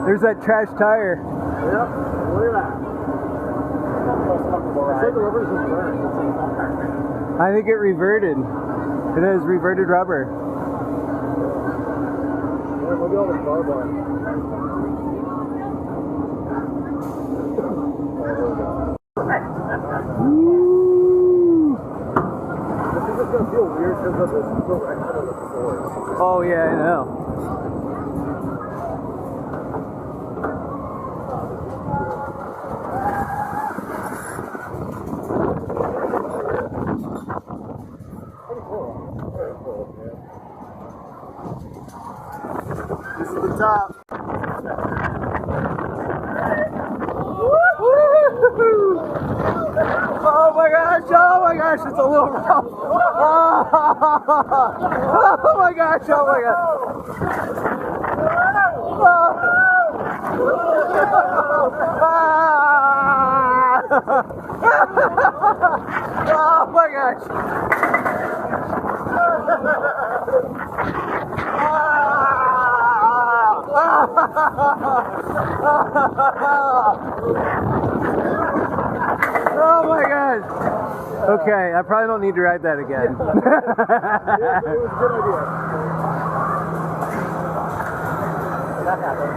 There's that trash tire. Yep, look at that. I think it reverted. It has reverted rubber. Yeah, look at all the barbed wire. This is just gonna feel weird because of this direction of the floor. Oh yeah, I know. This is the top. Oh my gosh, it's a little rough. Oh my gosh, oh my gosh. Oh my gosh. Oh my god. Okay, I probably don't need to ride that again. It was a good idea. That happened.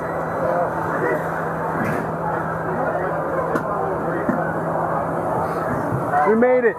We made it.